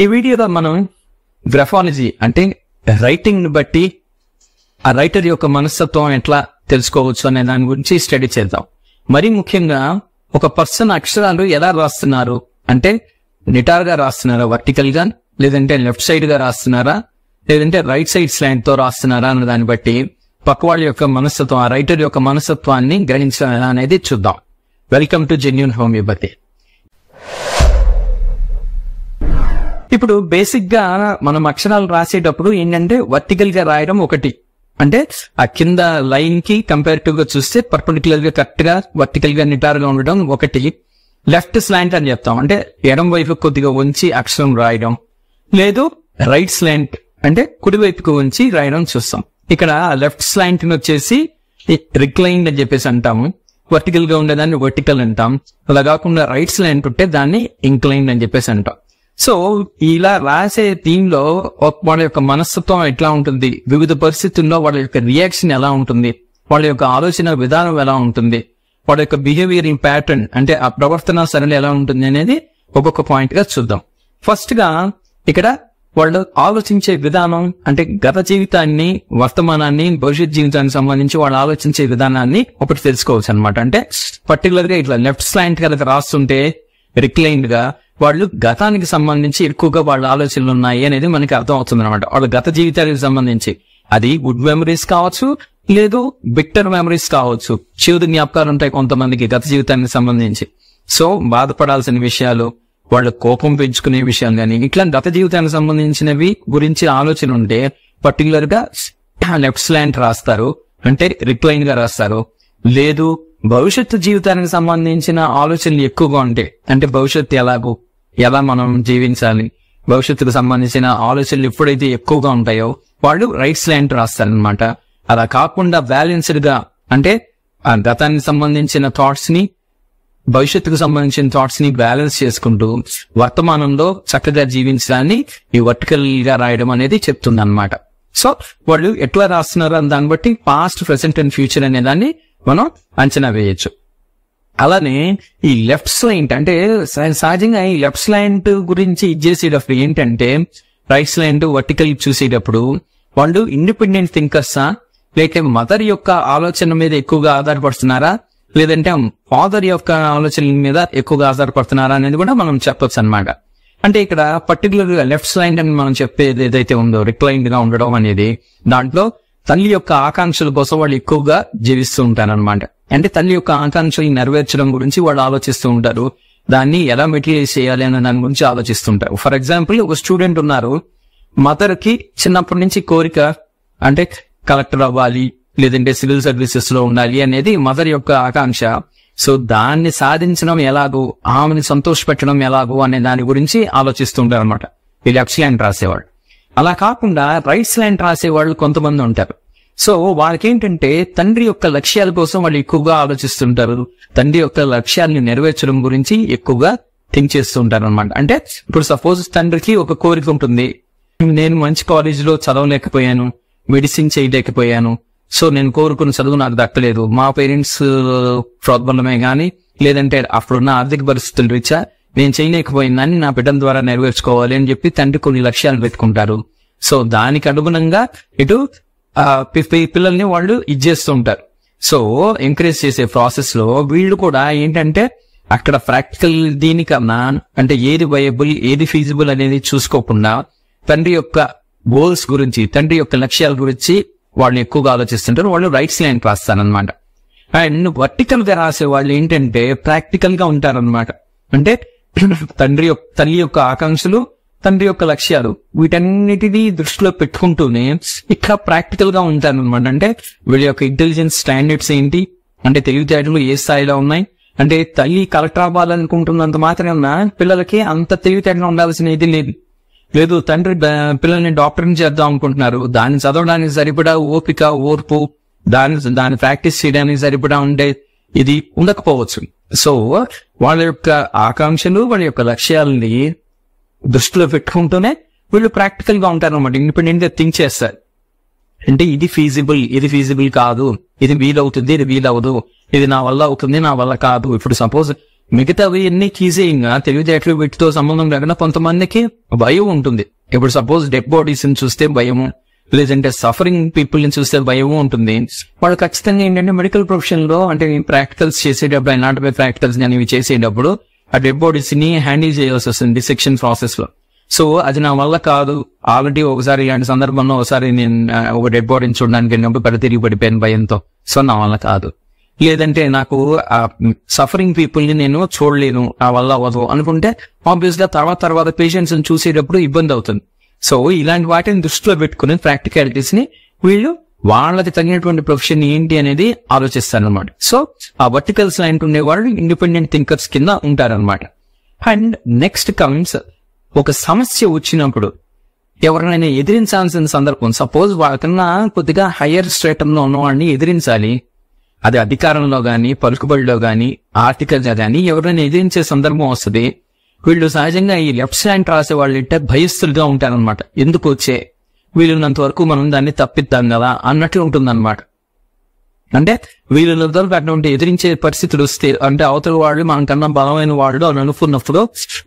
ఈ వీడియోలో మనం గ్రాఫాలజీ అంటే రైటింగ్ ని బట్టి ఆ రైటర్ యొక్క మనస్తత్వం ఎట్లా తెలుసుకోవచ్చు అనే దాని గురించి స్టడీ చేద్దాం. మరీ ముఖ్యంగా ఒక పర్సన్ అక్షరాలు ఎలా రాస్తున్నారు అంటే నిటార్ గా రాస్తున్నారా, వర్టికల్ గా, లేదంటే లెఫ్ట్ సైడ్ గా రాస్తున్నారా, లేదంటే రైట్ సైడ్ స్లాంట్ తో రాస్తున్నారా అన్న దాన్ని బట్టి పక్క వాళ్ళ యొక్క మనస్తత్వం, ఆ రైటర్ యొక్క మనస్తత్వాన్ని గ్రహించడం అనేది చూద్దాం. Welcome to genuine homeopathy. ఇప్పుడు బేసిక్ గా మనం అక్షరాలు రాసేటప్పుడు ఏంటంటే వర్టికల్ గా రాయడం ఒకటి, అంటే ఆ కింద లైన్ కి కంపారిటివ్ గా చూస్తే పర్పెండిక్యులర్ గా కరెక్ట్ గా వర్టికల్ గా నిటార్ గా ఉండడం ఒకటి. లెఫ్ట్ స్లాంట్ అని చెప్తాం, అంటే ఎడం వైపు కొద్దిగా ఉంచి అక్షరం రాయడం, లేదు రైట్ స్లాంట్ అంటే కుడి వైపుకు ఉంచి రాయడం చూస్తాం. ఇక్కడ లెఫ్ట్ స్లాంట్ వచ్చేసి రిక్లైన్డ్ అని చెప్పేసి అంటాము, వర్టికల్ గా ఉండేదాన్ని వర్టికల్ అంటాం. అలా కాకుండా రైట్ స్లాంట్ ఉంటే దాన్ని ఇంక్లైన్డ్ అని చెప్పేసి అంటాం. సో ఇలా రాసే థీమ్లో వాళ్ళ యొక్క మనస్తత్వం ఎట్లా ఉంటుంది, వివిధ పరిస్థితుల్లో వాళ్ళ యొక్క రియాక్షన్ ఎలా ఉంటుంది, వాళ్ళ యొక్క ఆలోచన విధానం ఎలా ఉంటుంది, వాళ్ళ యొక్క బిహేవియర్ ఇన్ ప్యాటర్న్ అంటే ఆ ప్రవర్తన సరళి ఎలా ఉంటుంది అనేది ఒక్కొక్క పాయింట్ గా చూద్దాం. ఫస్ట్ గా ఇక్కడ వాళ్ళు ఆలోచించే విధానం అంటే గత జీవితాన్ని, వర్తమానాన్ని, భవిష్యత్ జీవితానికి సంబంధించి వాళ్ళు ఆలోచించే విధానాన్ని ఒకటి తెలుసుకోవచ్చు అనమాట. అంటే పర్టికులర్ గా ఇట్లా లెఫ్ట్ స్లాంట్ కనుక రాస్తుంటే రిక్లైన్డ్ గా వాళ్ళు గతానికి సంబంధించి ఎక్కువగా వాళ్ళ ఆలోచనలు ఉన్నాయి అనేది మనకి అర్థం అవుతుంది అనమాట. వాళ్ళ గత జీవితానికి సంబంధించి అది గుడ్ మెమరీస్ కావచ్చు, లేదు బిట్టర్ మెమరీస్ కావచ్చు, చేదు జ్ఞాపకాలు ఉంటాయి కొంతమందికి గత జీవితానికి సంబంధించి. సో బాధపడాల్సిన విషయాలు, వాళ్ళ కోపం పెంచుకునే విషయాలు కానీ ఇట్లా గత జీవితానికి సంబంధించినవి గురించి ఆలోచన ఉంటే పర్టికులర్ గా లెఫ్ట్ స్లాంట్ రాస్తారు, అంటే రిక్లైన్ గా రాస్తారు. లేదు భవిష్యత్తు జీవితానికి సంబంధించిన ఆలోచనలు ఎక్కువగా ఉంటాయి, అంటే భవిష్యత్తు ఎలా మనం జీవించాలి, భవిష్యత్తుకు సంబంధించిన ఆలోచనలు ఎప్పుడైతే ఎక్కువగా ఉంటాయో వాళ్ళు రైట్ స్లాంట్ రాస్తారనమాట. అలా కాకుండా బ్యాలెన్స్డ్ గా అంటే ఆ గతానికి సంబంధించిన థాట్స్ ని, భవిష్యత్తుకు సంబంధించిన థాట్స్ ని బ్యాలెన్స్ చేసుకుంటూ వర్తమానంలో చక్కగా జీవించడాన్ని ఈ వర్టికల్ గా రాయడం అనేది చెప్తుంది అనమాట. సో వాళ్ళు ఎట్లా రాస్తున్నారు అని దాన్ని బట్టి పాస్ట్, ప్రెసెంట్ అండ్ ఫ్యూచర్ అనే దాన్ని మనం అంచనా వేయచ్చు. అలానే ఈ లెఫ్ట్ స్లాంట్ అంటే సహజంగా ఈ లెఫ్ట్ స్లాంట్ గురించి ఇచ్చేసేటప్పుడు ఏంటంటే రైట్ స్లాంట్ వర్టికల్ చూసేటప్పుడు వాళ్ళు ఇండిపెండెంట్ థింకర్సా, లేక మదర్ యొక్క ఆలోచన మీద ఎక్కువగా ఆధారపడుతున్నారా, లేదంటే ఫాదర్ యొక్క ఆలోచన మీద ఎక్కువగా ఆధారపడుతున్నారా అనేది కూడా మనం చెప్పొచ్చు అనమాట. అంటే ఇక్కడ పర్టికులర్ గా లెఫ్ట్ స్లాంట్ అని మనం చెప్పేది ఏదైతే ఉందో రిక్లైన్డ్ గా ఉండడం అనేది, దాంట్లో తల్లి యొక్క ఆకాంక్షల కోసం వాళ్ళు ఎక్కువగా జీవిస్తూ ఉంటారనమాట. అంటే తల్లి యొక్క ఆకాంక్షలు నెరవేర్చడం గురించి వాళ్ళు ఆలోచిస్తూ ఉంటారు, దాన్ని ఎలా మెటీరియలైజ్ చేయాలి అనే దాని గురించి ఆలోచిస్తుంటారు. ఫర్ ఎగ్జాంపుల్ ఒక స్టూడెంట్ ఉన్నారు, మదర్ కి చిన్నప్పటి నుంచి కోరిక అంటే కలెక్టర్ అవ్వాలి, లేదంటే సివిల్ సర్వీసెస్ లో ఉండాలి అనేది మదర్ యొక్క ఆకాంక్ష. సో దాన్ని సాధించడం ఎలాగో, ఆమెను సంతోషపెట్టడం ఎలాగో అనే దాని గురించి ఆలోచిస్తుంటారు అనమాట ఈ లెఫ్ట్ స్లాంట్ రాసేవాళ్ళు. అలా కాకుండా రైట్ స్లాంట్ రాసేవాళ్ళు కొంతమంది ఉంటారు. సో వాళ్ళకేంటంటే తండ్రి యొక్క లక్ష్యాల కోసం వాళ్ళు ఎక్కువగా ఆలోచిస్తుంటారు, తండ్రి యొక్క లక్ష్యాలను నెరవేర్చడం గురించి ఎక్కువగా థింక్ చేస్తుంటారు అనమాట. అంటే ఇప్పుడు సపోజ్ తండ్రికి ఒక కోరిక ఉంటుంది, నేను మంచి కాలేజీలో చదవలేకపోయాను, మెడిసిన్ చేయలేకపోయాను, సో నేను కోరుకున్న చదువు నాకు దక్కలేదు, మా పేరెంట్స్ ప్రోద్బలమే గానీ లేదంటే అప్పుడున్న ఆర్థిక పరిస్థితుల రీత్యా నేను చేయలేకపోయిందని నా బిడ్డల ద్వారా నెరవేర్చుకోవాలి అని చెప్పి తండ్రి కొన్ని లక్ష్యాలు పెట్టుకుంటారు. సో దానికి అనుగుణంగా ఇటు పిల్లల్ని వాళ్ళు ఇచ్చేస్తూ ఉంటారు. సో ఎంకరేజ్ చేసే ప్రాసెస్ లో వీళ్ళు కూడా ఏంటంటే అక్కడ ప్రాక్టికల్ దీనికన్నా అంటే ఏది వయబుల్, ఏది ఫీజిబుల్ అనేది చూసుకోకుండా తండ్రి యొక్క గోల్స్ గురించి, తండ్రి యొక్క లక్ష్యాల గురించి వాళ్ళు ఎక్కువగా ఆలోచిస్తుంటారు. వాళ్ళు రైట్ స్లాంట్ రాస్తారనమాట. అండ్ వర్టికల్ గా రాసే వాళ్ళు ఏంటంటే ప్రాక్టికల్ గా ఉంటారనమాట. అంటే తల్లి యొక్క ఆకాంక్షలు, తండ్రి యొక్క లక్ష్యాలు వీటన్నిటినీ దృష్టిలో పెట్టుకుంటూనే ఇక్కడ ప్రాక్టికల్ గా ఉంటారనమాట. అంటే వీళ్ళ యొక్క ఇంటెలిజెన్స్ స్టాండర్డ్స్ ఏంటి, అంటే తెలివితేటలు ఏ స్థాయిలో ఉన్నాయి, అంటే తల్లి కలెక్టర్ అవ్వాలనుకుంటున్నంత మాత్రాన పిల్లలకి అంత తెలివితేటలు ఉండాల్సిన ఇది లేదు. తండ్రి పిల్లల్ని డాక్టర్ని చేద్దాం అనుకుంటున్నారు, దాన్ని చదవడానికి సరిపడా ఓపిక, ఓర్పు, దాన్ని ప్రాక్టీస్ చేయడానికి సరిపడా ఉండే ఇది ఉండకపోవచ్చు. సో వాళ్ళ యొక్క ఆకాంక్షలు, వాళ్ళ యొక్క లక్ష్యాలని దృష్టిలో పెట్టుకుంటూనే వీళ్ళు ప్రాక్టికల్ గా ఉంటారన్నమాట, ఇండిపెండెంట్ గా థింక్ చేస్తారు. అంటే ఇది ఫీజిబుల్ కాదు, ఇది వీలవుతుంది, ఇది వీలవదు, ఇది నా వల్ల అవుతుంది, నా వల్ల కాదు. ఇప్పుడు సపోజ్ మిగతావి అన్ని తీసేయంగా తెలివితేటలు వీటితో సంబంధం లేకుండా కొంతమందికి భయం ఉంటుంది. ఇప్పుడు సపోజ్ డెడ్ బాడీస్ ని చూస్తే భయము, లేదంటే సఫరింగ్ పీపుల్ ని చూస్తే భయము ఉంటుంది. వాళ్ళు ఖచ్చితంగా ఏంటంటే మెడికల్ ప్రొఫెషన్ లో అంటే ప్రాక్టికల్స్ చేసేటప్పుడు, ఎనాటమీ ప్రాక్టికల్స్ కానీ ఇవి చేసేటప్పుడు ఆ డెడ్ బాడీస్ ని హ్యాండిల్ చేయాల్సి వస్తుంది డిసెక్షన్ ప్రాసెస్ లో. సో అది నా వల్ల కాదు. ఆల్రెడీ ఒకసారి ఇలాంటి సందర్భంలో ఒకసారి నేను ఒక డెడ్ బాడీని చూడడానికి వెళ్ళినప్పుడు పెద్ద తిరిగి పడిపోయాను భయంతో. సో నా వల్ల కాదు. లేదంటే నాకు ఆ సఫరింగ్ పీపుల్ ని నేను చూడలేను, నా వల్ల అవ్వదు అనుకుంటే ఆబ్వియస్ గా తర్వాత పేషెంట్స్ ని చూసేటప్పుడు ఇబ్బంది అవుతుంది. సో ఇలాంటి వాటిని దృష్టిలో పెట్టుకుని ప్రాక్టికాలిటీస్ ని వీళ్ళు వాళ్ళకి తగినటువంటి ప్రొఫెషన్ ఏంటి అనేది ఆలోచిస్తారనమాట. సో ఆ వర్టికల్స్ లాంటి ఉండే వాళ్ళు ఇండిపెండెంట్ థింకర్స్ కింద ఉంటారనమాట. అండ్ నెక్స్ట్ కమ్స్ ఒక సమస్య వచ్చినప్పుడు ఎవరినైనా ఎదిరించాల్సిన సందర్భం, సపోజ్ వాళ్ళకన్నా కొద్దిగా హయ్యర్ స్ట్రేటంలో ఉన్న వాళ్ళని ఎదిరించాలి. అది అధికారంలో గాని, పలుకుబడిలో గాని, ఆర్టికల్ గా గాని ఎవరైనా ఎదిరించే సందర్భం వస్తుంది. వీళ్ళు సహజంగా ఈ లెఫ్ట్ హ్యాండ్ రాసే వాళ్ళు అంటే భయస్థులుగా ఉంటారనమాట. ఎందుకు వచ్చే వీళ్ళున్నంత వరకు మనం దాన్ని తప్పిద్దాం కదా అన్నట్లు ఉంటుందన్నమాట. అంటే వీళ్ళతో అటువంటి ఎదిరించే పరిస్థితులు వస్తే, అంటే అవతల వాళ్ళు మనకన్నా బలమైన వాళ్ళు అని అనుకున్నప్పుడు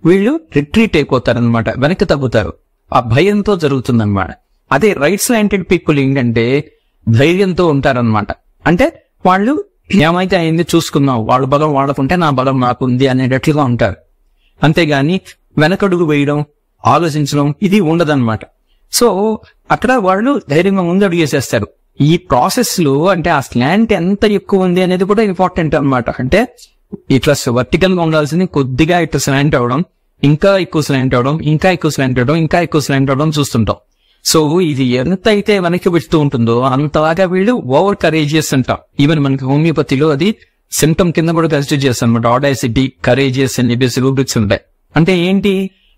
వీళ్ళు రిట్రీట్ అయిపోతారనమాట, వెనక్కి తగ్గుతారు. ఆ భయంతో జరుగుతుందన్నమాట. అదే రైట్స్ హ్యాండెడ్ పీపుల్ ఏంటంటే ధైర్యంతో ఉంటారనమాట. అంటే వాళ్ళు ఏమైతే అయింది చూసుకున్నాం, వాళ్ళ బలం వాళ్ళకుంటే నా బలం నాకుంది అనేటట్లుగా ఉంటారు. అంతేగాని వెనకడుగు వేయడం, ఆలోచించడం ఇది ఉండదన్నమాట. సో అక్కడ వాళ్ళు ధైర్యంగా ముందడుగు వేసేస్తారు. ఈ ప్రాసెస్ లో అంటే ఆ స్లాంట్ ఎంత ఎక్కువ ఉంది అనేది కూడా ఇంపార్టెంట్ అనమాట. అంటే ఇట్లా వర్టికల్ గా ఉండాల్సింది కొద్దిగా ఇట్లా స్లాంట్ అవడం, ఇంకా ఎక్కువ స్లాంట్ అవడం, ఇంకా ఎక్కువ స్లాంట్ అవడం, ఇంకా ఎక్కువ స్లాంట్ అవడం చూస్తుంటాం. సో ఇది ఎంత అయితే వెనక్కి పెడుతూ ఉంటుందో అంతలాగా వీళ్ళు ఓవర్ కరేజియస్ అంటాం. ఈవెన్ మనకి హోమియోపతిలో అది సిమ్టమ్ కింద కూడా కన్సిడర్ చేస్తాం అనమాట. ఆడాసిటీ, కరేజియస్ అని చెప్పేసి రూబ్రిక్స్ ఉంటాయి. అంటే ఏంటి,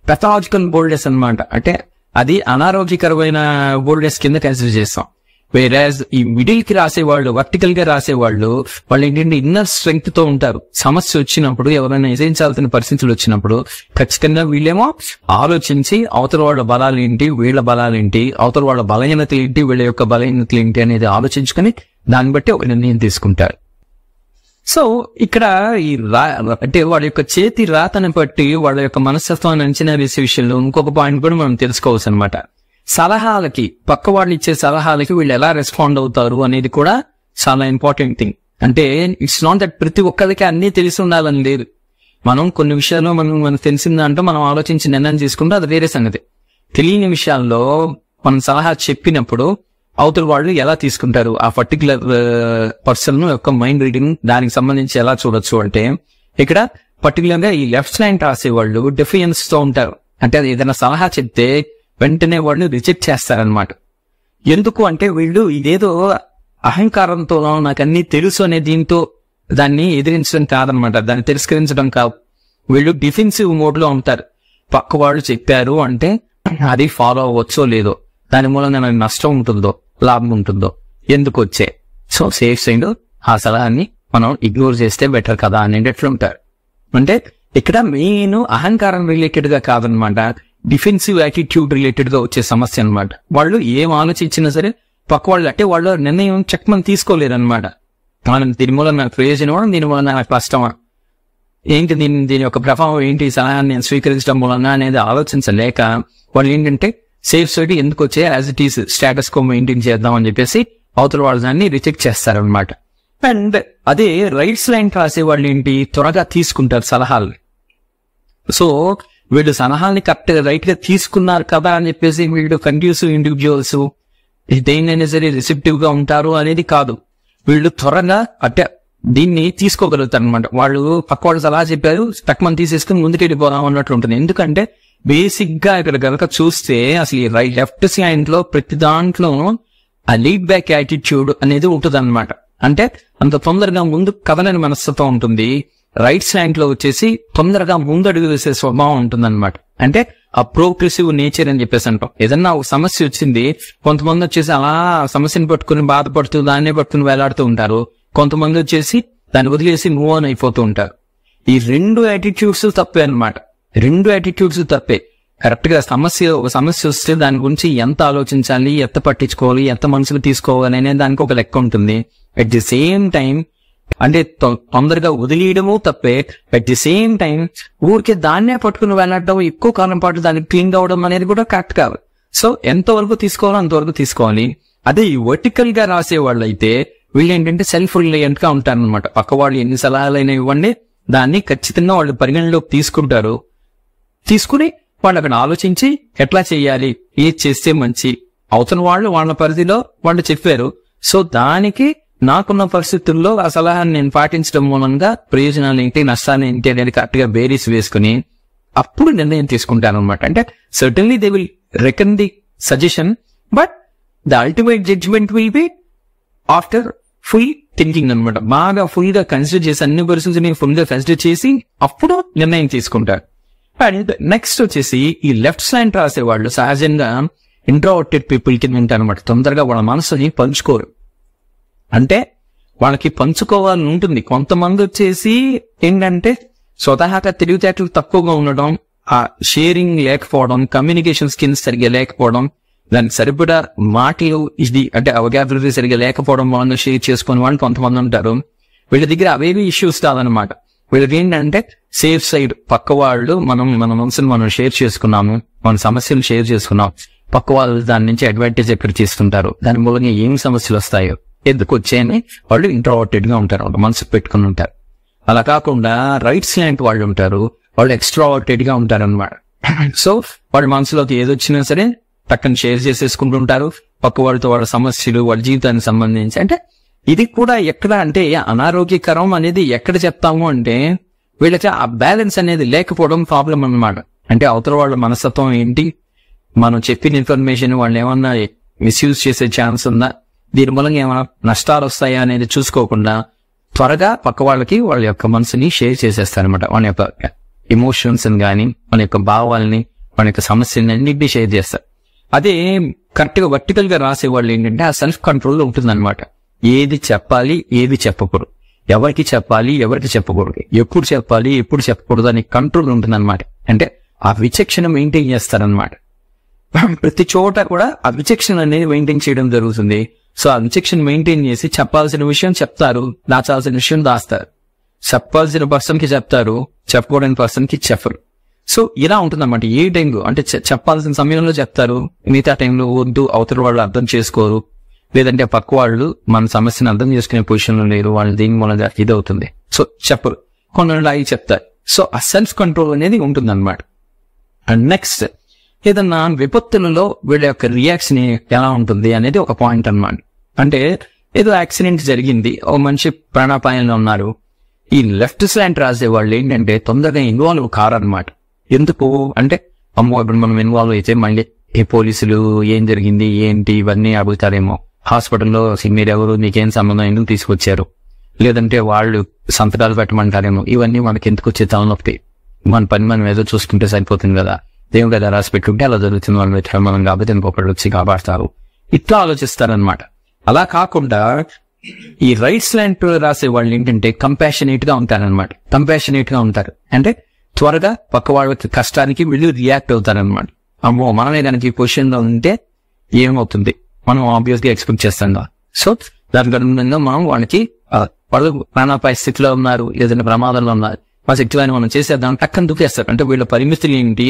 పెథాలజికల్ బోల్డ్నెస్ అనమాట. అంటే అది అనారోగ్యకరమైన బోల్డ్నెస్ కింద కన్సిడర్ చేస్తాం. వేరాజ్ ఈ మిడిల్ కి రాసేవాళ్ళు, వర్టికల్ గా రాసేవాళ్ళు వాళ్ళు ఏంటంటే ఇన్నర్ స్ట్రెంగ్త్ తో ఉంటారు. సమస్య వచ్చినప్పుడు, ఎవరైనా ఎదిరించాల్సిన పరిస్థితులు వచ్చినప్పుడు ఖచ్చితంగా వీళ్ళేమో ఆలోచించి అవతల వాళ్ళ బలాలు ఏంటి, వీళ్ళ బలాలు ఏంటి, అవతల వాళ్ళ బలహీనతలు ఏంటి, వీళ్ళ యొక్క బలహీనతలు ఏంటి అనేది ఆలోచించుకొని దాన్ని బట్టి ఒక నిర్ణయం తీసుకుంటారు. సో ఇక్కడ ఈ అంటే వాళ్ళ యొక్క చేతి రాతని బట్టి వాళ్ళ యొక్క మనస్తత్వాన్ని అంచనా వేసే విషయంలో ఇంకొక పాయింట్ కూడా మనం తెలుసుకోవచ్చు అనమాట. సలహాలకి, పక్క వాళ్ళు ఇచ్చే సలహాలకి వీళ్ళు ఎలా రెస్పాండ్ అవుతారు అనేది కూడా చాలా ఇంపార్టెంట్ థింగ్. అంటే ఇట్స్ నాట్ దట్ ప్రతి ఒక్కరికి అన్ని తెలిసి ఉండాలని లేదు. మనం కొన్ని విషయాల్లో మనకు తెలిసిందంటే మనం ఆలోచించి నిర్ణయం తీసుకుంటే అది వేరే సంగతి. తెలియని విషయాల్లో మనం సలహా చెప్పినప్పుడు అవతల వాళ్ళు ఎలా తీసుకుంటారు, ఆ పర్టికులర్ పర్సన్ యొక్క మైండ్ రీడింగ్ దానికి సంబంధించి ఎలా చూడొచ్చు అంటే ఇక్కడ పర్టికులర్ గా ఈ లెఫ్ట్ హ్యాండ్ రాసేవాళ్ళు డెఫియన్స్ తో ఉంటారు. అంటే అది ఏదైనా సలహా చెప్తే వెంటనే వాళ్ళు రిజెక్ట్ చేస్తారనమాట. ఎందుకు అంటే వీళ్ళు ఇదేదో అహంకారంతో నాకు అన్ని తెలుసు అనే దీంతో దాన్ని ఎదిరించడం కాదనమాట, దాన్ని తిరస్కరించడం కాదు. వీళ్ళు డిఫెన్సివ్ మోడ్ లో ఉంటారు. పక్క వాళ్ళు చెప్పారు అంటే అది ఫాలో అవ్వచ్చో లేదో, దాని మూలంగా నాకు నష్టం ఉంటుందో లాభం ఉంటుందో, ఎందుకు వచ్చే, సో సేఫ్ సైడ్ ఆ సలహాన్ని మనం ఇగ్నోర్ చేస్తే బెటర్ కదా అనేటట్లు ఉంటారు. అంటే ఇక్కడ మెయిన్ అహంకారం రిలేటెడ్ గా కాదనమాట, డిఫెన్సివ్ యాటిట్యూడ్ రిలేటెడ్ గా వచ్చే సమస్య అనమాట. వాళ్ళు ఏం ఆలోచించినా సరే పక్క వాళ్ళు అంటే వాళ్ళు నిర్ణయం చెక్మని తీసుకోలేరనమాట. దీని మూలం నాకు ప్రయోజనం, దీని మూలం నాకు కష్టమా ఏంటి, దీని యొక్క ప్రభావం ఏంటి, సలహాన్ని నేను స్వీకరించడం మూలంగా అనేది ఆలోచించలేక వాళ్ళు ఏంటంటే సేఫ్ సైడ్ ఎందుకు వచ్చే as it is status quo maintain చేద్దాం అని చెప్పేసి అవతల వాళ్ళు దాన్ని రిజెక్ట్ చేస్తారనమాట. అండ్ అదే రైట్స్ లైన్ రాసే వాళ్ళు ఏంటి, త్వరగా తీసుకుంటారు సలహాలు. సో వీళ్ళు సలహాలని కరెక్ట్ గా రైట్ గా తీసుకున్నారు కదా అని చెప్పేసి వీళ్ళు కండ్యూసివ్ ఇండివిజువల్స్ దేన్నైనా సరే రిసెప్టివ్ గా ఉంటారు అనేది కాదు. వీళ్ళు త్వరగా అంటే దీన్ని తీసుకోగలుగుతారు అనమాట. వాళ్ళు పక్క వాళ్ళు సలహా చెప్పారు తక్కువ తీసేసుకుని ముందుకెళ్ళిపోదాం అన్నట్లు ఉంటుంది. ఎందుకంటే బేసిక్ గా ఇక్కడ కనుక చూస్తే అసలు ఈ లెఫ్ట్ హ్యాండ్ లో ప్రతి దాంట్లో ఆ లీడ్ బ్యాక్ యాటిట్యూడ్ అనేది ఉంటుంది అనమాట. అంటే అంత తొందరగా ముందు కదలని మనస్తత్వం ఉంటుంది. రైట్ హ్యాండ్ లో వచ్చేసి తొందరగా ముందడుగు వేసే స్వభావం ఉంటుంది అనమాట. అంటే ఆ ప్రోగ్రెసివ్ నేచర్ అని చెప్పేసి అంటాం. ఏదన్నా ఒక సమస్య వచ్చింది, కొంతమంది వచ్చేసి అలా సమస్యను పట్టుకుని బాధపడుతూ దాన్నే పట్టుకుని వేలాడుతూ ఉంటారు. కొంతమంది వచ్చేసి దాన్ని వదిలేసి మూవ్ ఆన్ అయిపోతూ ఉంటారు. ఈ రెండు యాటిట్యూడ్స్ తప్పే అనమాట. రెండు యాటిట్యూడ్స్ తప్పే. కరెక్ట్ గా ఒక సమస్య వస్తే దాని గురించి ఎంత ఆలోచించాలి, ఎంత పట్టించుకోవాలి, ఎంత మనసుకు తీసుకోవాలి అనే దానికి ఒక లెక్క ఉంటుంది. అట్ ది సేమ్ టైం అంటే తొందరగా వదిలేయడము తప్పే. అట్ ది సేమ్ టైం ఊరికే దాన్నే పట్టుకుని వెళ్ళడం, ఎక్కువ కాలం పాటు దాన్ని క్లీన్ అవడం అనేది కూడా కరెక్ట్ కాదు. సో ఎంతవరకు తీసుకోవాలో అంతవరకు తీసుకోవాలి. అదే ఈ వర్టికల్ గా రాసే వాళ్ళు అయితే వీళ్ళు ఏంటంటే సెల్ఫ్ రిలయంట్ గా ఉంటారనమాట. పక్క వాళ్ళు ఎన్ని సలహాలైనా ఇవ్వండి, దాన్ని ఖచ్చితంగా వాళ్ళు పరిగణలోకి తీసుకుంటారు. తీసుకుని వాళ్ళు అక్కడ ఆలోచించి ఎట్లా చేయాలి, ఏది చేస్తే మంచి, అవతల వాళ్ళు వాళ్ళ పరిధిలో వాళ్ళు చెప్పారు. సో దానికి నాకున్న పరిస్థితుల్లో ఆ సలహాన్ని నేను పాటించడం మూలంగా ప్రయోజనాలు ఏంటి, నష్టాలు ఏంటి అనేది కరెక్ట్ గా బేరీస్ వేసుకుని అప్పుడు నిర్ణయం తీసుకుంటాను అనమాట. అంటే certainly they will reckon the suggestion, but the ultimate judgement will be after full thinking అనమాట. బాగా ఫుల్ గా కన్సిడర్ చేసి, అన్ని పరిస్థితుల్ని ఫుల్ గా కన్సిడర్ చేసి అప్పుడు నిర్ణయం తీసుకుంటారు. అండ్ నెక్స్ట్ వచ్చేసి ఈ లెఫ్ట్ స్లాంట్ రాసే వాళ్ళు సహజంగా ఇంట్రోవర్టెడ్ పీపుల్ కింద ఉంటారు అనమాట. తొందరగా వాళ్ళ మనసుని పంచుకోరు. అంటే వాళ్ళకి పంచుకోవాలని ఉంటుంది. కొంతమంది వచ్చేసి ఏంటంటే స్వతహాగా తెలివితేటలు తక్కువగా ఉండడం, ఆ షేరింగ్ లేకపోవడం, కమ్యూనికేషన్ స్కిల్స్ సరిగ్గా లేకపోవడం, దానికి సరిపడా మాటలు ఇది అంటే అవగాహన సరిగ్గా లేకపోవడం, వాళ్ళు షేర్ చేసుకునే వాళ్ళు కొంతమంది ఉంటారు. వీళ్ళ దగ్గర అవేవి ఇష్యూస్ కాదనమాట. వీళ్ళకి ఏంటంటే సేఫ్ సైడ్, పక్క వాళ్ళు మన మనసుని మనం షేర్ చేసుకున్నాము, మన సమస్యలు షేర్ చేసుకున్నాం, పక్క వాళ్ళు దాని నుంచి అడ్వాంటేజ్ ఎక్కడ తీసుకుంటారు, దాని మూలంగా ఏం సమస్యలు వస్తాయో ఎందుకు వచ్చాయని వాళ్ళు ఇంట్రోవర్టెడ్ గా ఉంటారు, వాళ్ళు మనసు పెట్టుకుని ఉంటారు. అలా కాకుండా రైట్ స్లాంట్ వాళ్ళు ఉంటారు, వాళ్ళు ఎక్స్ట్రావర్టెడ్ గా ఉంటారు అనమాట. సో వాళ్ళ మనసులోకి ఏదొచ్చినా సరే టక్కని షేర్ చేసేసుకుంటుంటారు పక్క వాళ్ళతో, వాళ్ళ సమస్యలు, వాళ్ళ జీవితానికి సంబంధించి. అంటే ఇది కూడా ఎక్కడ అంటే అనారోగ్యకరం అనేది ఎక్కడ చెప్తాము అంటే వీళ్ళకి ఆ బ్యాలెన్స్ అనేది లేకపోవడం ప్రాబ్లం అన్నమాట. అంటే అవతల వాళ్ళ మనస్తత్వం ఏంటి, మనం చెప్పిన ఇన్ఫర్మేషన్ వాళ్ళు ఏమన్నా మిస్యూజ్ చేసే ఛాన్స్ ఉందా, దీని మూలంగా ఏమైనా నష్టాలు వస్తాయా అనేది చూసుకోకుండా త్వరగా పక్క వాళ్ళకి వాళ్ళ యొక్క మనసుని షేర్ చేసేస్తారనమాట. వాళ్ళ యొక్క ఎమోషన్స్ గానీ, వాళ్ళ యొక్క భావాలని, వాళ్ళ యొక్క సమస్యలని అన్నింటినీ షేర్ చేస్తారు. అదే కరెక్ట్ గా వర్టికల్ గా రాసే వాళ్ళు ఏంటంటే ఆ సెల్ఫ్ కంట్రోల్ ఉంటుందన్నమాట. ఏది చెప్పాలి, ఏది చెప్పకూడదు, ఎవరికి చెప్పాలి, ఎవరికి చెప్పకూడదు, ఎప్పుడు చెప్పాలి, ఎప్పుడు చెప్పకూడదు అని కంట్రోల్ ఉంటుందన్నమాట. అంటే ఆ విచక్షణ మెయింటైన్ చేస్తారనమాట. ప్రతి చోట కూడా ఆ విచక్షణ అనేది మెయింటైన్ చేయడం జరుగుతుంది. సో ఆ విచక్షణ మెయింటైన్ చేసి చెప్పాల్సిన విషయం చెప్తారు, దాచాల్సిన విషయం దాస్తారు. చెప్పాల్సిన పర్సన్ కి చెప్తారు, చెప్పకూడని పర్సన్ కి చెప్పరు. సో ఇలా ఉంటుందన్నమాట. ఏ టైంలో అంటే చెప్పాల్సిన సమయంలో చెప్తారు, మిగతా టైంలో వద్దు, అవతల వాళ్ళు అర్థం చేసుకోరు, లేదంటే పక్క వాళ్ళు మన సమస్యను అర్థం చేసుకునే పొజిషన్ లో లేరు, వాళ్ళు దీని మూలంగా ఇది అవుతుంది, సో చెప్పరు, కొన్ని అవి చెప్తారు. సో ఆ సెల్ఫ్ కంట్రోల్ అనేది ఉంటుంది అనమాట. అండ్ నెక్స్ట్ ఏదన్నా విపత్తులలో వీళ్ళ యొక్క రియాక్షన్ ఎలా ఉంటుంది అనేది ఒక పాయింట్ అన్నమాట. అంటే ఏదో యాక్సిడెంట్ జరిగింది, ఓ మనిషి ప్రాణాపాయంలో ఉన్నారు. ఈ లెఫ్ట్ స్లాంట్ రాసే వాళ్ళు ఏంటంటే తొందరగా ఇన్వాల్వ్ కారనమాట. ఎందుకు అంటే అమ్మో ఇప్పుడు మనం ఇన్వాల్వ్ అయితే మళ్ళీ ఏ పోలీసులు ఏం జరిగింది ఏంటి ఇవన్నీ అడుగుతారేమో, హాస్పిటల్లో మీరెవరు, మీకేం సంబంధం, ఎందుకు తీసుకొచ్చారు, లేదంటే వాళ్ళు సంతకాలు పెట్టమంటారేమో, ఇవన్నీ మనకి ఎందుకు వచ్చే తలనొప్పి, మన పని మనం ఏదో చూసుకుంటే సరిపోతుంది కదా, దేవుడు కదా రాసి పెట్టుకుంటే అలా జరుగుతుంది, మనం కాబట్టి ఇంకొకటి వచ్చి కాపాడతారు, ఇట్లా ఆలోచిస్తారనమాట. అలా కాకుండా ఈ రైట్ స్లాంట్ రాసే వాళ్ళు ఏంటంటే కంపాషనేట్ గా ఉంటారనమాట. కంపాషనేట్ గా ఉంటారు అంటే త్వరగా పక్క వాళ్ళ కష్టానికి వీళ్ళు రియాక్ట్ అవుతారనమాట. అమ్మో మనమే దానికి పొజిషన్ లో ఉంటే ఏమవుతుంది, మనం ఆబ్వియస్ గా ఎక్స్పెక్ట్ చేస్తాం. సో దానికి అనుగుణంగా మనం వాళ్ళకి వాళ్ళు ప్రాణాపాయ స్థితిలో ఉన్నారు, ఏదైనా ప్రమాదంలో ఉన్నారు, ఆ శక్తిని మనం చేసేద్దాం టక్కని దూకేస్తారు. అంటే వీళ్ళ పరిమితులు ఏంటి,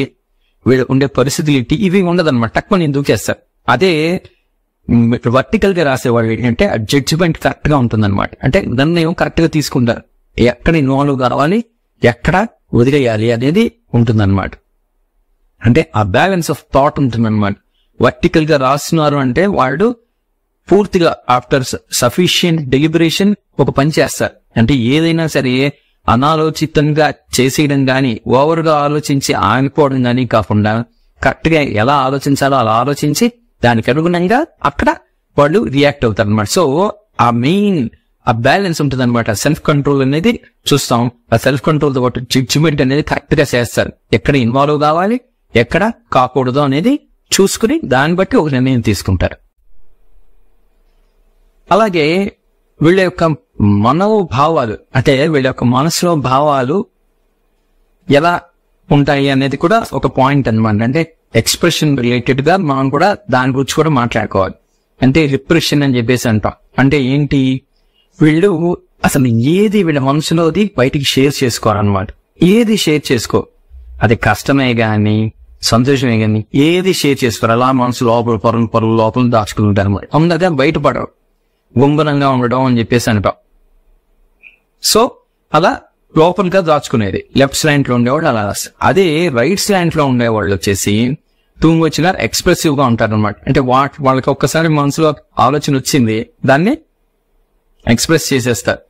వీళ్ళు ఉండే పరిస్థితులు ఏంటి, ఇవి ఉండదన్నమాట, టక్కుని దూకేస్తారు. అదే వర్టికల్ గా రాసేవాళ్ళు ఏంటంటే జడ్జిమెంట్ కరెక్ట్ గా ఉంటుందన్నమాట. అంటే నిర్ణయం కరెక్ట్ గా తీసుకుంటారు, ఎక్కడ ఇన్వాల్వ్ కావాలి, ఎక్కడ వదిలేయాలి అనేది ఉంటుందన్నమాట. అంటే ఆ బ్యాలెన్స్ ఆఫ్ థాట్ ఉంటుందన్నమాట. వర్టికల్ గా రాస్తున్నారు అంటే వాళ్ళు పూర్తిగా ఆఫ్టర్ సఫిషియంట్ డెలిబరేషన్ ఒక పని చేస్తారు. అంటే ఏదైనా సరే అనాలోచితంగా చేసేయడం గానీ, ఓవర్ గా ఆలోచించి ఆగిపోవడం గానీ కాకుండా కరెక్ట్ గా ఎలా ఆలోచించాలో అలా ఆలోచించి దానికి అనుగుణంగా అక్కడ వాళ్ళు రియాక్ట్ అవుతారు అనమాట. సో ఆ మెయిన్ ఆ బ్యాలెన్స్ ఉంటుంది అనమాట. సెల్ఫ్ కంట్రోల్ అనేది చూస్తాం. ఆ సెల్ఫ్ కంట్రోల్ తో పాటు జడ్జిమెంట్ అనేది కరెక్ట్ గా చేస్తారు. ఎక్కడ ఇన్వాల్వ్ కావాలి, ఎక్కడ కాకూడదు అనేది చూసుకుని దాన్ని బట్టి ఒక నిర్ణయం తీసుకుంటారు. అలాగే వీళ్ళ యొక్క మనోభావాలు అంటే వీళ్ళ యొక్క మనసులో భావాలు ఎలా ఉంటాయి అనేది కూడా ఒక పాయింట్ అన్నమాట. అంటే ఎక్స్ప్రెషన్ రిలేటెడ్ గా మనం కూడా దాని గురించి కూడా మాట్లాడుకోవాలి. అంటే రిప్రెషన్ అని చెప్పేసి అంటాం. అంటే ఏంటి, వీళ్ళు అసలు ఏది వీళ్ళ మనసులోది బయటికి షేర్ చేసుకోరన్నమాట. ఏది షేర్ చేసుకో, అది కష్టమే గాని సంతోషమే గాని ఏది షేర్ చేసుకోరు. అలా మనసు లోపల పొరలు లోపల దాచుకుంటారు అనమాట. అందుకే బయటపడరు, గుంభనంగా ఉండడం అని చెప్పేసి అంటాం. సో అలా లోపలిగా దాచుకునేది లెఫ్ట్ స్లాంట్ లో ఉండేవాడు అలా. అదే రైట్ స్లాంట్ లో ఉండేవాళ్ళు వచ్చేసి టూ మచ్ గా ఎక్స్ప్రెసివ్ గా ఉంటారు అనమాట. అంటే వాళ్ళకి ఒక్కసారి మనసులో ఆలోచన వచ్చింది, దాన్ని ఎక్స్ప్రెస్ చేసేస్తారు.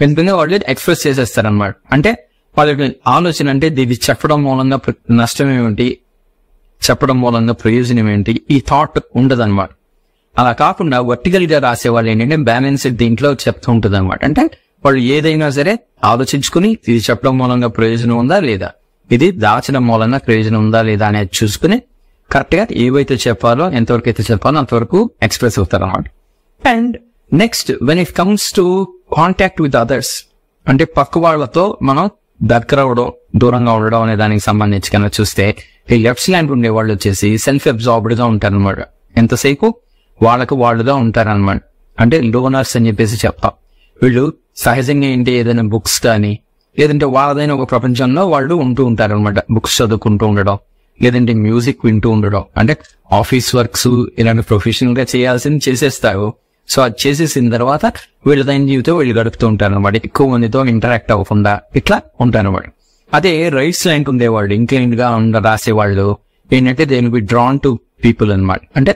వెంటనే వాళ్ళు ఎక్స్ప్రెస్ చేసేస్తారు అనమాట. అంటే వాళ్ళకి ఆలోచన అంటే ఇది చెప్పడం మూలంగా నష్టం ఏమిటి, చెప్పడం మూలంగా ప్రయోజనం ఏంటి, ఈ థాట్ ఉండదు అనమాట. అలా కాకుండా వర్టికల్ గా రాసేవాళ్ళు ఏంటంటే బ్యాలెన్స్డ్ దీంట్లో చెప్తూ ఉంటుంది అనమాట. అంటే వాళ్ళు ఏదైనా సరే ఆలోచించుకుని ఇది చెప్పడం మూలంగా ప్రయోజనం ఉందా లేదా, ఇది దాచడం మూలంగా ప్రయోజనం ఉందా లేదా అనేది చూసుకుని కరెక్ట్ గా ఏవైతే చెప్పాలో ఎంతవరకు అయితే చెప్పాలో అంతవరకు ఎక్స్ప్రెస్ అవుతారు అన్నమాట. And next when it comes to contact with others, అంటే పక్క వాళ్ళతో మనం దగ్గర అవడం దూరంగా ఉండడం అనే దానికి సంబంధించి కనుక చూస్తే ఈ లెఫ్ట్ స్లాంట్ ఉండే వాళ్ళు వచ్చేసి సెల్ఫ్ అబ్జార్బ్డ్ గా ఉంటారనమాట. ఎంతసేపు వాళ్ళుగా ఉంటారనమాట. అంటే లోనర్స్ అని చెప్పేసి చెప్తాం. వీళ్ళు సహజంగా ఏంటి ఏదైనా బుక్స్ కానీ లేదంటే వాళ్ళదైన ఒక ప్రపంచంలో వాళ్ళు ఉంటూ ఉంటారు అనమాట. బుక్స్ చదువుకుంటూ ఉండడం, లేదంటే మ్యూజిక్ వింటూ ఉండడం, అంటే ఆఫీస్ వర్క్స్ ఇలాంటి ప్రొఫెషనల్ గా చేయాల్సింది చేసేస్తారు. సో అది చేసేసిన తర్వాత వీళ్ళదైన జీవితం వీళ్ళు గడుపుతూ ఉంటారు అనమాట. ఎక్కువ మందితో ఇంటరాక్ట్ అవ్వకుండా ఇట్లా ఉంటారు అనమాట. అదే రైట్ స్లాంట్ ఉండేవాళ్ళు ఇంక్లైన్డ్ గా రాసేవాళ్ళు ఏంటంటే they will be drawn to people అనమాట. అంటే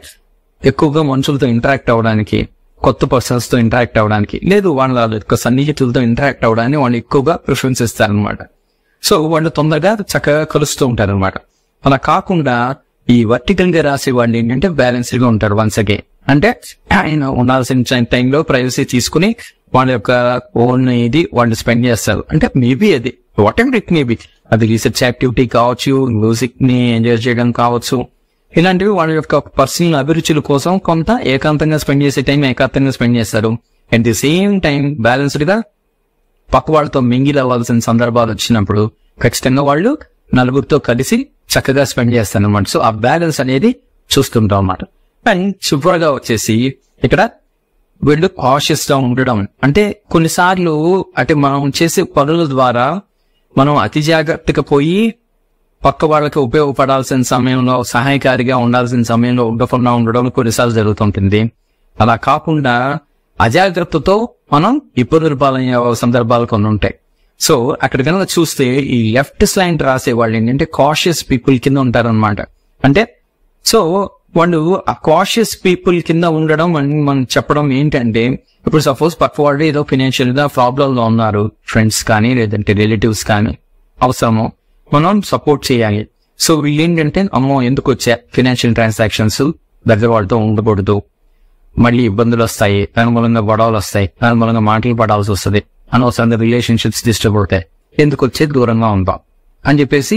ఎక్కువగా మనుషులతో ఇంటరాక్ట్ అవ్వడానికి, కొత్త పర్సన్స్ తో ఇంటరాక్ట్ అవ్వడానికి, లేదు వాళ్ళ యొక్క సన్నిహితులతో ఇంటరాక్ట్ అవ్వడానికి వాళ్ళు ఎక్కువగా ప్రిఫరెన్స్ ఇస్తారనమాట. సో వాళ్ళు తొందరగా చక్కగా కలుస్తూ ఉంటారు అనమాట. అలా కాకుండా ఈ వర్టికల్ గా రాసే వాళ్ళు ఏంటంటే బ్యాలెన్స్డ్ గా ఉంటారు. వన్స్ అగైన్ అంటే ఆయన ఉండాల్సిన టైంలో ప్రైవసీ తీసుకుని వాళ్ళ యొక్క ఓన్ ఇది వాళ్ళు స్పెండ్ చేస్తారు. అంటే మేబీ అది వాట్ ఎవర్ ఇట్ మేబీ, అది రీసెర్చ్ యాక్టివిటీ కావచ్చు, మ్యూజిక్ ని ఎంజాయ్ చేయడం కావచ్చు, ఇలాంటివి వాళ్ళ యొక్క పర్సనల్ అభిరుచుల కోసం కొంత ఏకాంతంగా స్పెండ్ చేసే టైం ఏకాంతంగా స్పెండ్ చేస్తారు. At the same time balanced గా పక్క వాళ్ళతో మింగిల్ అవ్వాల్సిన సందర్భాలు వచ్చినప్పుడు ఖచ్చితంగా వాళ్ళు నలుగురితో కలిసి చక్కగా స్పెండ్ చేస్తారు అనమాట. సో ఆ బ్యాలెన్స్ అనేది చూస్తుంటాం అన్నమాట. అండ్ చివరగా వచ్చేసి ఇక్కడ వీళ్ళు కాషియస్ గా ఉండడం, అంటే కొన్నిసార్లు అంటే మనం చేసే పనుల ద్వారా మనం అతి జాగ్రత్తగా పోయి పక్క వాళ్ళకి ఉపయోగపడాల్సిన సమయంలో సహాయకారిగా ఉండాల్సిన సమయంలో ఉండడం కొన్నిసార్లు జరుగుతుంటుంది. అలా కాకుండా అజాగ్రత్తతో మనం ఇబ్బందులు పాలయ్యే సందర్భాలు కొన్ని ఉంటాయి. సో అక్కడ కనుక చూస్తే ఈ లెఫ్ట్ స్లాంట్ రాసే వాళ్ళు ఏంటంటే కాషియస్ పీపుల్ కింద ఉంటారనమాట. అంటే సో వాళ్ళు ఆ కాషియస్ పీపుల్ కింద ఉండడం మనం చెప్పడం ఏంటంటే, ఇప్పుడు సపోజ్ పక్క వాళ్ళు ఏదో ఫైనాన్షియల్ గా ప్రాబ్లమ్ లో ఉన్నారు, ఫ్రెండ్స్ కానీ లేదంటే రిలేటివ్స్ కానీ అవసరమో మనం సపోర్ట్ చేయాలి. సో వీళ్ళు ఏంటంటే అమ్మో ఎందుకు వచ్చా ఫైనాన్షియల్ ట్రాన్సాక్షన్స్ దగ్గర వాళ్ళతో ఉండకూడదు, మళ్ళీ ఇబ్బందులు వస్తాయి, దాని మూలంగా గొడవలు వస్తాయి, దాని మూలంగా మాటలు పడాల్సి వస్తుంది, అనవసరంగా రిలేషన్షిప్స్ డిస్టర్బ్ అవుతాయి, ఎందుకు వచ్చే దూరంగా ఉంటాం అని చెప్పేసి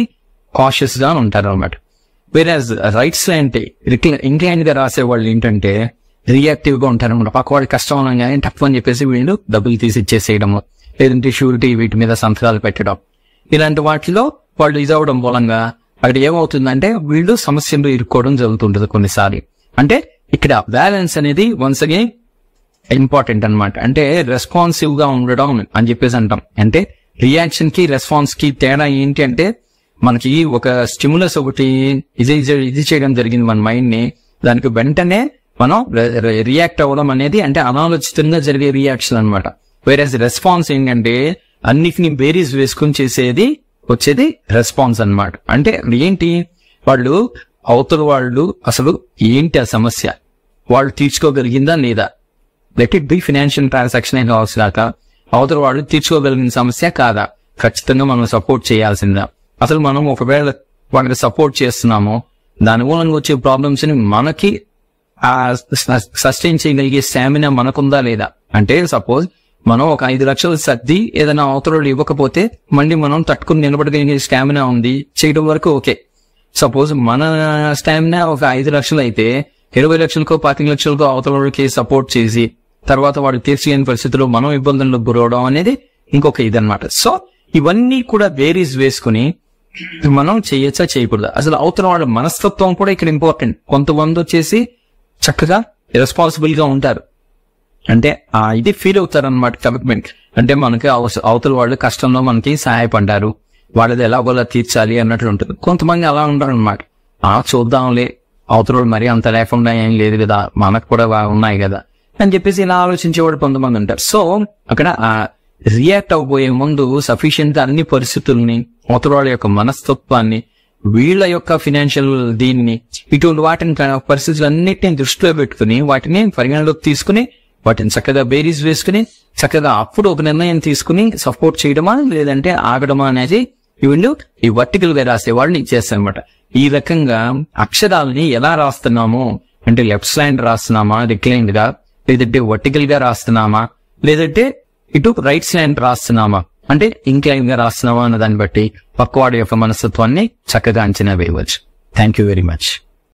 కాషియస్ గా ఉంటారు అనమాట. వేరేజ్ రైట్ స్లాంట్ ఇంక్లైన్ గా రాసే వాళ్ళు ఏంటంటే రియాక్టివ్ గా ఉంటారు అనమాట. పక్క వాళ్ళు కష్టం అనగానే టఫ్ అని చెప్పేసి వీళ్ళు డబ్బులు తీసి ఇచ్చేసేయడము, లేదంటే షూరిటీ వీటి మీద సంతకాలు పెట్టడం, ఇలాంటి వాటిలో వాళ్ళు ఇదవడం మూలంగా అక్కడ ఏమవుతుందంటే వీళ్ళు సమస్యలు ఇరుక్కోవడం జరుగుతుంటది కొన్నిసార్లు. అంటే ఇక్కడ బ్యాలెన్స్ అనేది వన్స్ అగైన్ ఇంపార్టెంట్ అనమాట. అంటే రెస్పాన్సివ్ గా ఉండడం అని చెప్పేసి అంటాం. అంటే రియాక్షన్ కి రెస్పాన్స్ కి తేడా ఏంటి అంటే, మనకి ఒక స్టిమ్యులస్ ఒకటి ఇది చేయడం జరిగింది మన మైండ్ ని, దానికి వెంటనే మనం రియాక్ట్ అవ్వడం అనేది అంటే అనాలోచితంగా జరిగే రియాక్షన్ అనమాట. వేరేస్ రెస్పాన్స్ ఏంటంటే అన్నిటిని బేరీస్ వేసుకుని చేసేది వచ్చేది రెస్పాన్స్ అన్నమాట. అంటే ఏంటి, వాళ్ళు అవతల వాళ్ళు అసలు ఏంటి ఆ సమస్య వాళ్ళు తీర్చుకోగలిగిందా లేదా, let it be financial transaction అయిన అవసరాక అవతల వాళ్ళు తీర్చుకోగలిగిన సమస్య కాదా, ఖచ్చితంగా మనం సపోర్ట్ చేయాల్సిందా, అసలు మనం ఒకవేళ వాళ్ళకి సపోర్ట్ చేస్తున్నామో దాని మూలంగా వచ్చే ప్రాబ్లమ్స్ ని మనకి సస్టైన్ చేయగలిగే స్టామినా మనకుందా లేదా. అంటే సపోజ్ మనం ఒక 5 లక్షలు సర్ది ఏదైనా అవతల ఇవ్వకపోతే మళ్ళీ మనం తట్టుకుని నిలబడగలిగే స్టామినా ఉంది చేయడం వరకు ఓకే. సపోజ్ మన స్టామినా ఒక 5 లక్షలు అయితే 20 లక్షలకో 25 లక్షలకో అవతల వాళ్ళకి సపోర్ట్ చేసి తర్వాత వాడు తీర్చలేని పరిస్థితుల్లో మనం ఇబ్బందులకు గురవడం అనేది ఇంకొక ఇదనమాట. సో ఇవన్నీ కూడా వేరీస్ వేసుకుని మనం చేయొచ్చా చేయకూడదా, అసలు అవతల వాళ్ళ మనస్తత్వం కూడా ఇక్కడ ఇంపార్టెంట్. కొంతమంది వచ్చేసి చక్కగా రెస్పాన్సిబుల్ గా ఉంటారు, అంటే ఇది ఫీల్ అవుతారు అనమాట కమిట్మెంట్. అంటే మనకి అవతల వాళ్ళు కష్టంలో మనకి సహాయపడ్డారు, వాళ్ళది ఎలాగోలా తీర్చాలి అన్నట్లు ఉంటుంది. కొంతమంది అలా ఉంటారు అనమాట, చూద్దాంలే అవతల మరీ అంత లేకుండా ఏం లేదు కదా, మనకు కూడా ఉన్నాయి కదా అని చెప్పేసి ఇలా ఆలోచించేవాడు కొంతమంది ఉంటారు. సో అక్కడ రియాక్ట్ అవబోయే ముందు సఫిషియెంట్ గా అన్ని పరిస్థితుల్ని, అవతల వాళ్ళ యొక్క మనస్తత్వాన్ని, వీళ్ళ యొక్క ఫినాన్షియల్ దీన్ని, ఇటువంటి వాటిని పరిస్థితులు అన్నిటిని దృష్టిలో పెట్టుకుని వాటిని పరిగణలోకి తీసుకుని వాటిని చక్కగా బేరీస్ వేసుకుని చక్కగా అప్పుడు ఒక నిర్ణయం తీసుకుని సపోర్ట్ చేయడమా లేదంటే ఆగడమా అనేది వీళ్ళు ఈ వర్టికల్ గా రాసే వాళ్ళని ఇచ్చేస్తారు అనమాట. ఈ రకంగా అక్షరాలని ఎలా రాస్తున్నామో అంటే లెఫ్ట్ స్లాండ్ రాస్తున్నామా రిక్లైన్డ్ గా, లేదంటే వర్టికల్ గా రాస్తున్నామా, లేదంటే ఇటు రైట్ స్లాండ్ రాస్తున్నామా అంటే ఇంక్లైన్ గా రాస్తున్నామా అన్న దాన్ని బట్టి పక్కవాడి యొక్క మనస్తత్వాన్ని చక్కగా అంచనా వేయవచ్చు. Thank you very much.